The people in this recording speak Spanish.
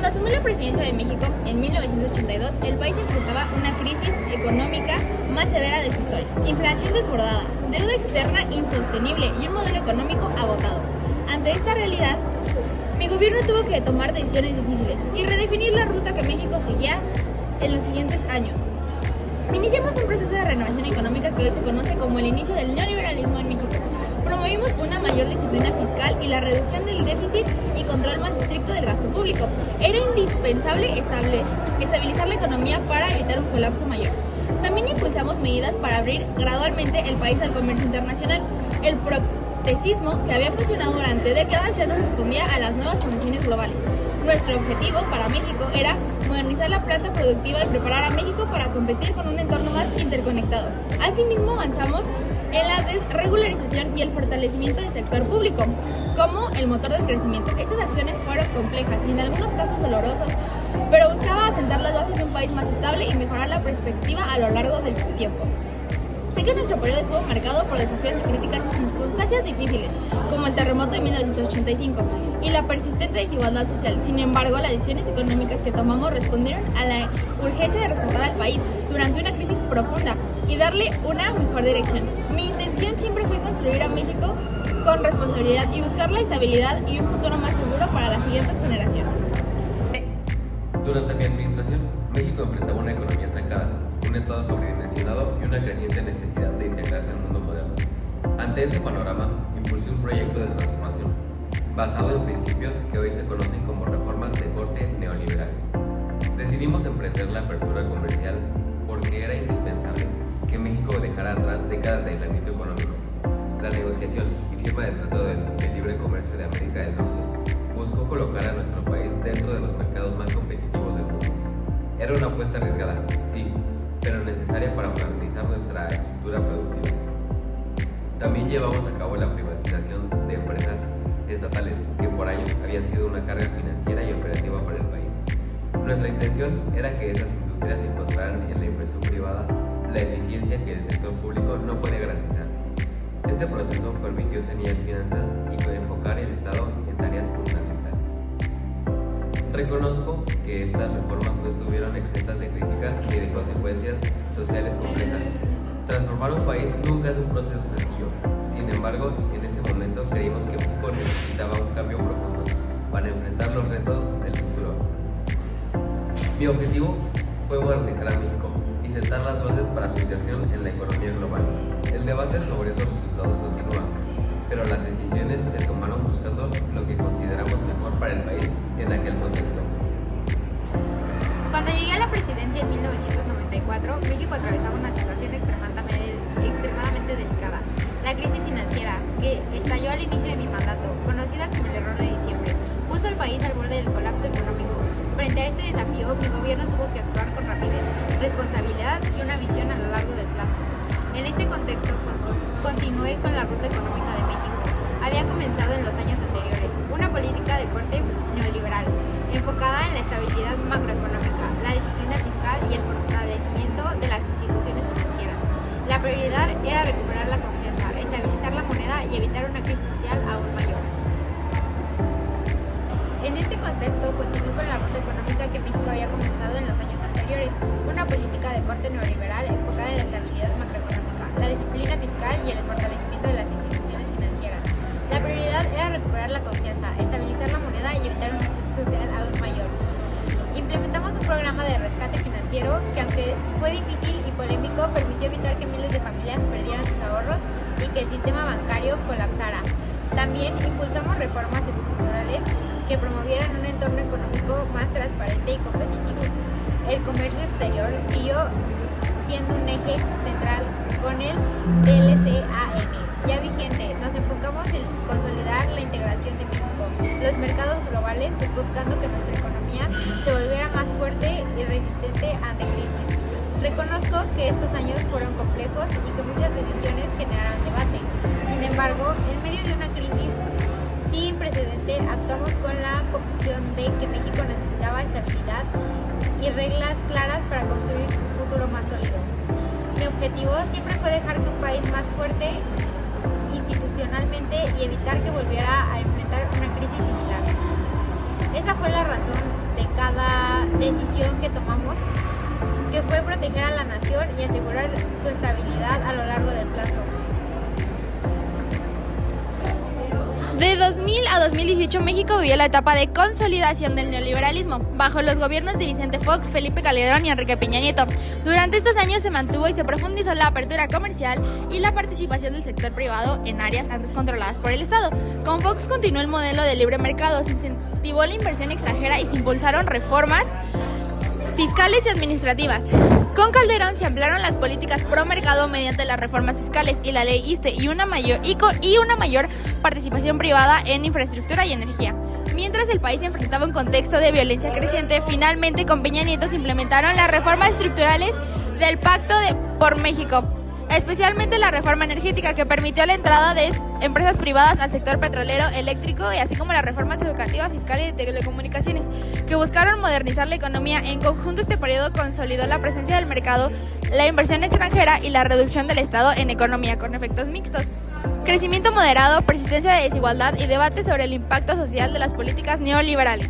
Cuando asumió la presidencia de México en 1982, el país enfrentaba una crisis económica más severa de su historia. Inflación desbordada, deuda externa insostenible y un modelo económico agotado. Ante esta realidad, mi gobierno tuvo que tomar decisiones difíciles y redefinir la ruta que México seguía en los siguientes años. Iniciamos un proceso de renovación económica que hoy se conoce como el inicio del neoliberalismo en México. Promovimos una mayor disciplina fiscal y la reducción del déficit y control más estricto del gasto público. Era indispensable estabilizar la economía para evitar un colapso mayor. También impulsamos medidas para abrir gradualmente el país al comercio internacional. El proteccionismo, que había funcionado durante décadas, ya no respondía a las nuevas condiciones globales. Nuestro objetivo para México era modernizar la planta productiva y preparar a México para competir con un entorno más interconectado. Asimismo, avanzamos en la desregularización y el fortalecimiento del sector público como el motor del crecimiento. Estas acciones fueron complejas y en algunos casos dolorosos, pero buscaba asentar las bases de un país más estable y mejorar la perspectiva a lo largo del tiempo. Sé que nuestro periodo estuvo marcado por desafíos y críticas y circunstancias difíciles, como el terremoto de 1985 y la persistente desigualdad social. Sin embargo, las decisiones económicas que tomamos respondieron a la urgencia de rescatar al país durante una crisis profunda y darle una mejor dirección. Mi intención siempre fue construir a México con responsabilidad y buscar la estabilidad y un futuro más seguro para las siguientes generaciones. Durante mi administración, México enfrentaba una economía estancada, un Estado sobredimensionado y una creciente necesidad de integrarse al mundo moderno. Ante ese panorama, impulsé un proyecto de transformación, basado en principios que hoy se conocen como reformas de corte neoliberal. Decidimos emprender la apertura comercial porque era indispensable que México dejara atrás décadas de aislamiento económico. La negociación y firma del Tratado de Libre Comercio de América del Norte buscó colocar a nuestro país dentro de los mercados más competitivos del mundo. Era una apuesta arriesgada, sí, pero necesaria para modernizar nuestra estructura productiva. También llevamos a cabo la privatización de empresas estatales que por años habían sido una carga financiera y operativa para el país. Nuestra intención era que esas industrias encontraran en la inversión privada la eficiencia que el sector público no puede garantizar. Este proceso permitió sanear finanzas y enfocar el Estado en tareas fundamentales. Reconozco que estas reformas no estuvieron exentas de críticas ni de consecuencias sociales complejas. Transformar un país nunca es un proceso sencillo. Sin embargo, en ese momento creímos que México necesitaba un cambio profundo para enfrentar los retos del futuro. Mi objetivo fue modernizar a México y sentar las bases para su inserción en la economía global. El debate sobre esos resultados continúa, pero las decisiones se tomaron buscando lo que consideramos mejor para el país en aquel contexto. Cuando llegué a la presidencia en 1994, México atravesaba una situación extremadamente delicada. La crisis financiera, que estalló al inicio de mi mandato, conocida como el error de diciembre, puso al país al borde del colapso económico. Frente a este desafío, mi gobierno tuvo que actuar con rapidez, responsabilidad y una visión a lo largo del plazo. En este contexto, continué con la ruta económica de México. Había comenzado en los años anteriores una política de corte neoliberal, enfocada en la estabilidad macroeconómica, la disciplina fiscal y el fortalecimiento de las instituciones financieras. La prioridad era recuperar la confianza, estabilizar la moneda y evitar una crisis social aún mayor. En este contexto, continué con la ruta económica que México había comenzado en los años anteriores, una política de corte neoliberal enfocada en la estabilidad macroeconómica, la disciplina fiscal y el fortalecimiento de las instituciones financieras. La prioridad era recuperar la confianza, estabilizar la moneda y evitar una crisis social aún mayor. Implementamos un programa de rescate financiero que, aunque fue difícil y polémico, permitió evitar que miles de familias perdieran sus ahorros y que el sistema bancario colapsara. También impulsamos reformas estructurales que promovieran un entorno económico más transparente y competitivo. El comercio exterior siguió siendo un eje central con el TLCAN ya vigente. Nos enfocamos en consolidar la integración de México, los mercados globales, buscando que nuestra economía se volviera más fuerte y resistente ante crisis. Reconozco que estos años fueron complejos y que muchas decisiones generaron debate. Sin embargo, en medio de una crisis sin precedente, actuamos con la convicción de que México necesitaba estabilidad y reglas claras para construir un futuro más sólido. Mi objetivo siempre fue dejar que un país más fuerte institucionalmente y evitar que volviera a enfrentar una crisis similar. Esa fue la razón de cada decisión que tomamos, que fue proteger a la nación y asegurar su estabilidad a lo largo del plazo. De 2000 a 2018, México vivió la etapa de consolidación del neoliberalismo, bajo los gobiernos de Vicente Fox, Felipe Calderón y Enrique Peña Nieto. Durante estos años se mantuvo y se profundizó la apertura comercial y la participación del sector privado en áreas antes controladas por el Estado. Con Fox continuó el modelo de libre mercado, se incentivó la inversión extranjera y se impulsaron reformas fiscales y administrativas. Con Calderón se ampliaron las políticas pro mercado mediante las reformas fiscales y la ley ISSSTE y una mayor participación privada en infraestructura y energía. Mientras el país enfrentaba un contexto de violencia creciente, finalmente con Peña Nieto se implementaron las reformas estructurales del Pacto por México, especialmente la reforma energética que permitió la entrada de empresas privadas al sector petrolero, eléctrico y así como las reformas educativas, fiscales y de telecomunicaciones que buscaron modernizar la economía. En conjunto, este periodo consolidó la presencia del mercado, la inversión extranjera y la reducción del Estado en economía con efectos mixtos. Crecimiento moderado, persistencia de desigualdad y debate sobre el impacto social de las políticas neoliberales.